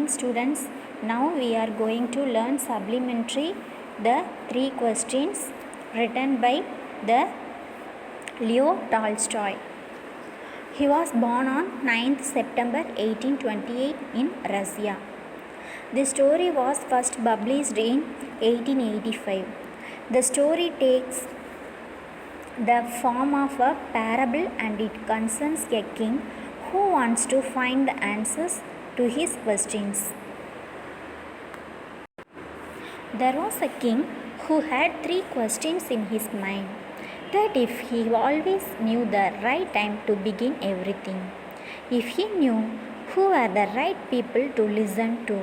students. Now we are going to learn supplementary the 3 questions written by the Leo Tolstoy. He was born on 9th September 1828 in Russia. The story was first published in 1885. The story takes the form of a parable and it concerns a king who wants to find the answers to his questions. There was a king who had 3 questions in his mind, that if he always knew the right time to begin everything, if he knew who were the right people to listen to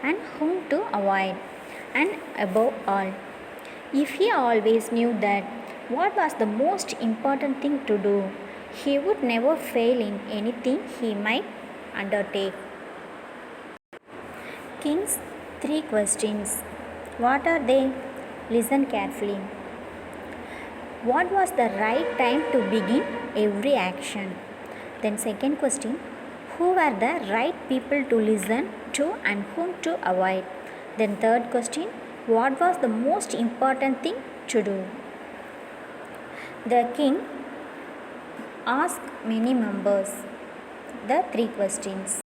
and whom to avoid, and above all, if he always knew that what was the most important thing to do, he would never fail in anything he might undertake. King's 3 questions. What are they? Listen carefully. What was the right time to begin every action? Then second question, who were the right people to listen to and whom to avoid? Then third question, what was the most important thing to do? The king asked many members the 3 questions,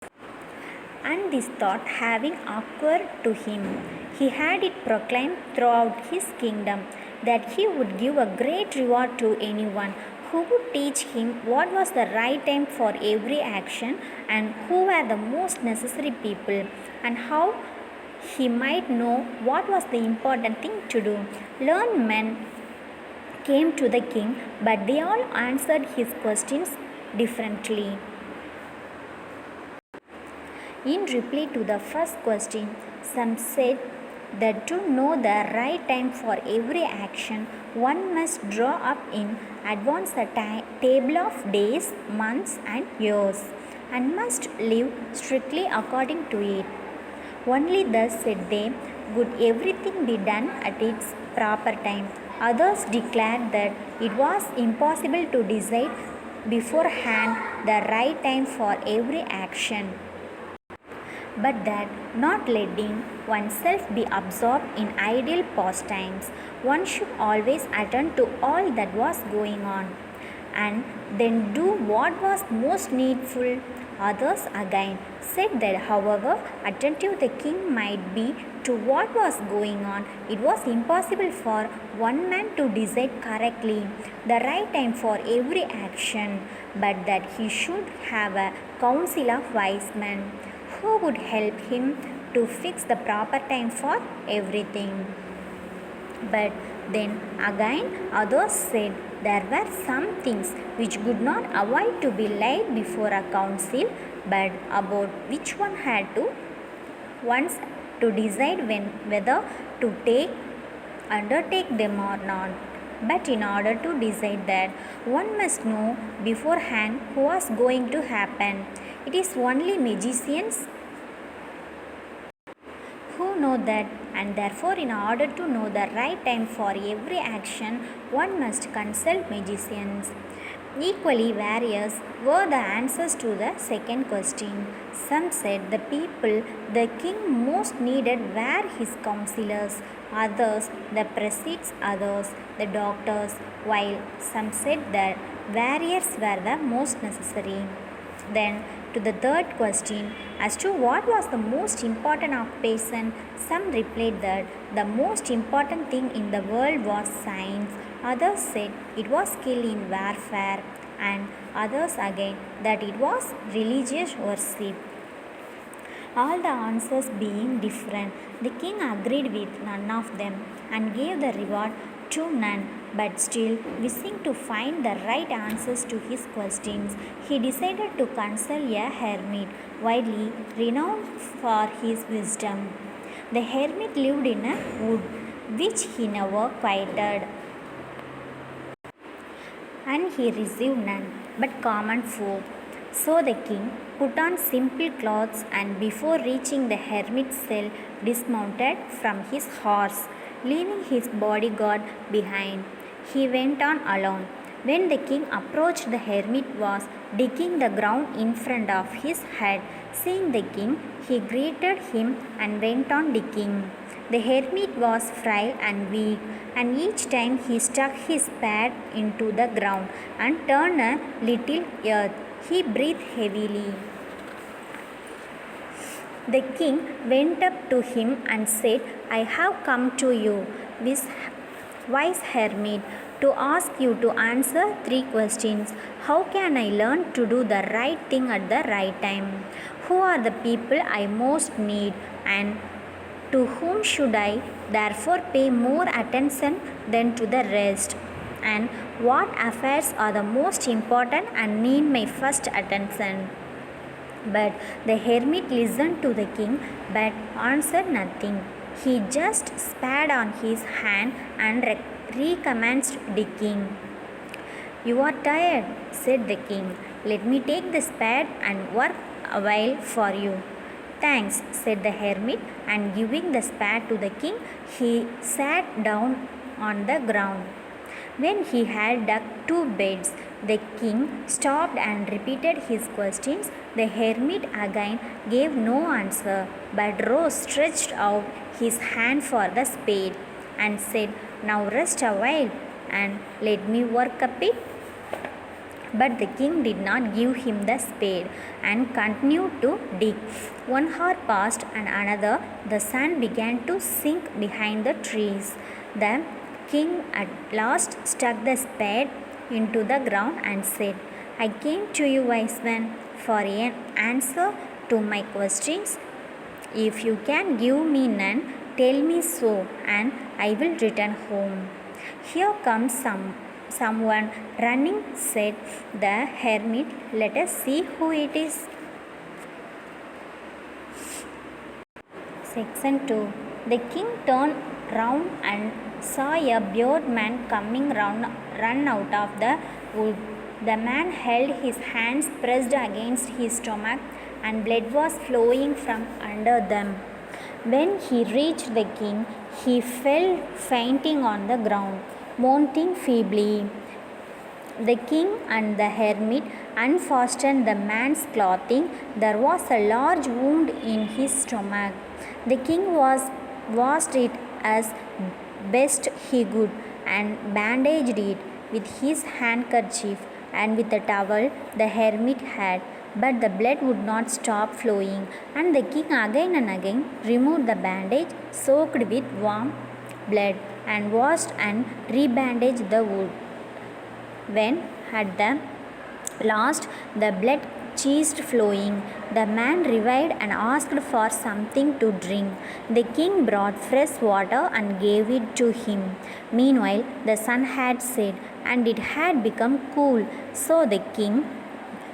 and this thought having occurred to him, he had it proclaimed throughout his kingdom that he would give a great reward to anyone who would teach him what was the right time for every action and who were the most necessary people and how he might know what was the important thing to do. Learned men came to the king, but they all answered his questions differently. In reply to the first question, some said that to know the right time for every action, one must draw up in advance a table of days, months, and years, and must live strictly according to it. Only thus, said they, would everything be done at its proper time. Others declared that it was impossible to decide beforehand the right time for every action, but that not letting oneself be absorbed in idle pastimes, one should always attend to all that was going on, and then do what was most needful. Others again said that however attentive the king might be to what was going on, it was impossible for one man to decide correctly the right time for every action, but that he should have a council of wise men who would help him to fix the proper time for everything. But then again others said there were some things which could not avoid to be laid before a council, but about which one had to once to decide whether to undertake them or not. But in order to decide that, one must know beforehand what was going to happen. It is only magicians who know that, and therefore in order to know the right time for every action, one must consult magicians. Equally various were the answers to the second question. Some said the people the king most needed were his counselors, others the priests, others the doctors, while some said that warriors were the most necessary. Then to the third question as to what was the most important occupation, some replied that the most important thing in the world was science, others said it was skill in warfare, and others again that it was religious worship. All the answers being different, the king agreed with none of them and gave the reward to none, but still wishing to find the right answers to his questions, he decided to consult a hermit widely renowned for his wisdom. The hermit lived in a wood which he never quitted, and he received none but common food. So the king put on simple clothes and before reaching the hermit's cell dismounted from his horse, leaving his bodyguard behind. He went on alone. When the king approached, the hermit was digging the ground in front of his head. Seeing the king, he greeted him and went on digging. The hermit was frail and weak, and each time he stuck his spade into the ground and turned a little earth. He breathed heavily. The king went up to him and said, I have come to you, wise hermit, to ask you to answer 3 questions. How can I learn to do the right thing at the right time? Who are the people I most need? And to whom should I therefore pay more attention than to the rest? And what affairs are the most important and need my first attention? But the hermit listened to the king but answered nothing. He just spat on his hand and recommenced digging. You are tired, said the king. Let me take the spade and work a while for you. Thanks, said the hermit, and giving the spade to the king, he sat down on the ground. When he had dug 2 beds, the king stopped and repeated his questions. The hermit again gave no answer, but rose, stretched out his hand for the spade, and said, Now rest a while, and let me work a bit. But the king did not give him the spade and continued to dig. 1 hour passed and another. The sun began to sink behind the trees. The king at last stuck the spade into the ground and said, I came to you, wise man, for an answer to my questions. If you can give me none, tell me so, and I will return home. Here comes someone running, said the hermit. Let us see who it is. Section 2. The king turned round and saw a bearded man coming run out of the wood. The man held his hands pressed against his stomach, and blood was flowing from under them. When he reached the king, he fell fainting on the ground, moaning feebly. The king and the hermit unfastened the man's clothing. There was a large wound in his stomach. The king washed it as best he could and bandaged it with his handkerchief and with a towel the hermit had, but the blood would not stop flowing, and the king again and again removed the bandage soaked with warm blood and washed and rebandaged the wound. When at the last the blood ceased flowing, the man revived and asked for something to drink. The king brought fresh water and gave it to him. Meanwhile, the sun had set and it had become cool. So the king,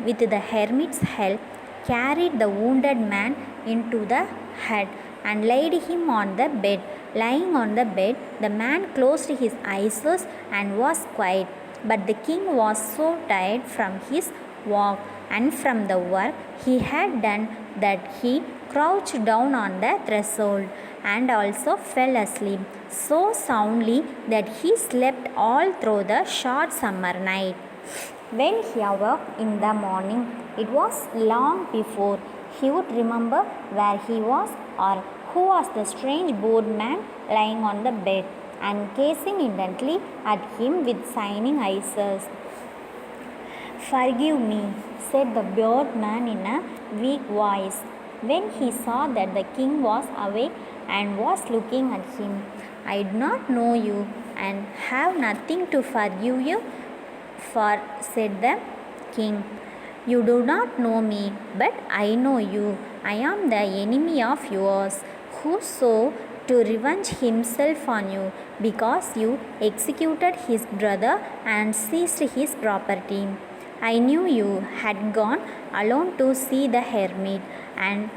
with the hermit's help, carried the wounded man into the hut and laid him on the bed. Lying on the bed, the man closed his eyes and was quiet. But the king was so tired from his walk and from the work he had done that he crouched down on the threshold and also fell asleep so soundly that he slept all through the short summer night. When he awoke in the morning, it was long before he would remember where he was or who was the strange bored man lying on the bed and gazing intently at him with shining eyes. Forgive me, said the bearded man in a weak voice, when he saw that the king was awake and was looking at him. I do not know you and have nothing to forgive you for, said the king. You do not know me, but I know you. I am the enemy of yours, who sought to revenge himself on you, because you executed his brother and seized his property. I knew you had gone alone to see the hermit, and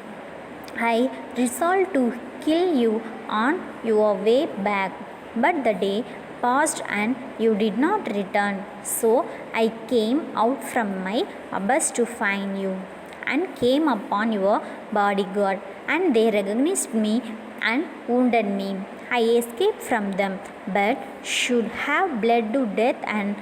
I resolved to kill you on your way back. But the day passed and you did not return. So I came out from my abyss to find you, and came upon your bodyguard, and they recognized me and wounded me. I escaped from them, but should have bled to death and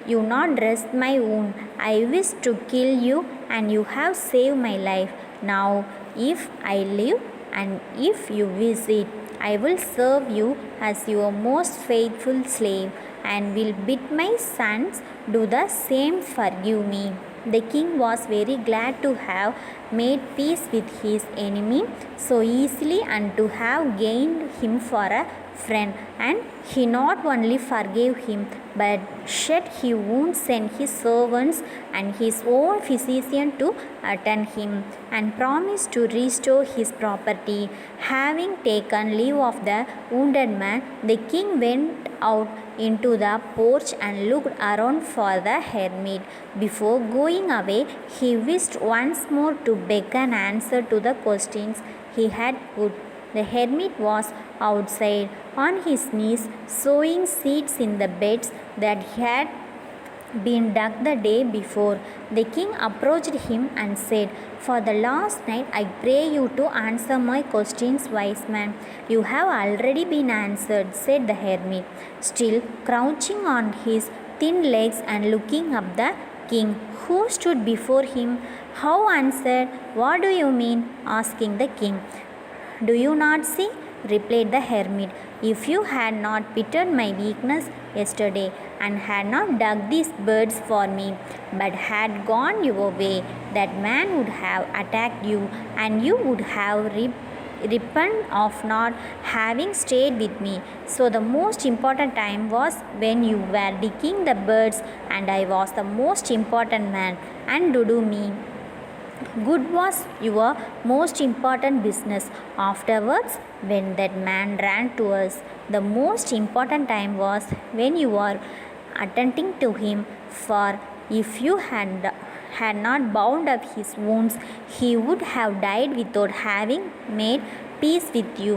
you not rest my wound. I wish to kill you, and you have saved my life. Now, if I live and if you visit, I will serve you as your most faithful slave, and will bid my sons do the same. Forgive me. The king was very glad to have made peace with his enemy so easily and to have gained him for a friend. And he not only forgave him, but shed his wounds, sent his servants and his own physician to attend him, and promised to restore his property. Having taken leave of the wounded man, the king went out into the porch and looked around for the hermit. Before going away, he wished once more to beg an answer to the questions he had put. The hermit was outside on his knees, sewing seeds in the beds that he had been dug the day before. The king approached him and said, "For the last night I pray you to answer my questions, wise man." "You have already been answered," said the hermit, still crouching on his thin legs and looking up the king, who stood before him. "How answered? What do you mean?" asking the king. "Do you not see?" replied the hermit. "If you had not pitied my weakness yesterday, and had not dug these birds for me, but had gone your way, that man would have attacked you, and you would have repented of not having stayed with me. So the most important time was when you were digging the birds, and I was the most important man, and do me good was your most important business. Afterwards, when that man ran to us, the most important time was when you were attending to him, for if you had not bound up his wounds, he would have died without having made peace with you.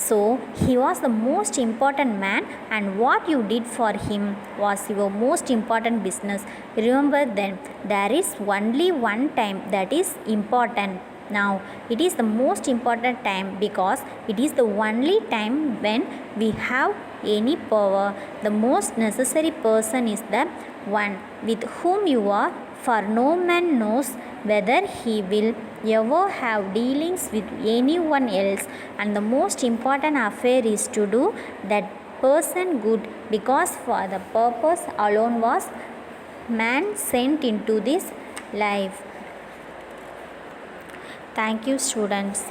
So he was the most important man, and what you did for him was your most important business. Remember then, there is only one time that is important. Now it is the most important time, because it is the only time when we have any power. The most necessary person is the one with whom you are, for no man knows whether he will ever have dealings with anyone else, and the most important affair is to do that person good, because for the purpose alone was man sent into this life. Thank you, students.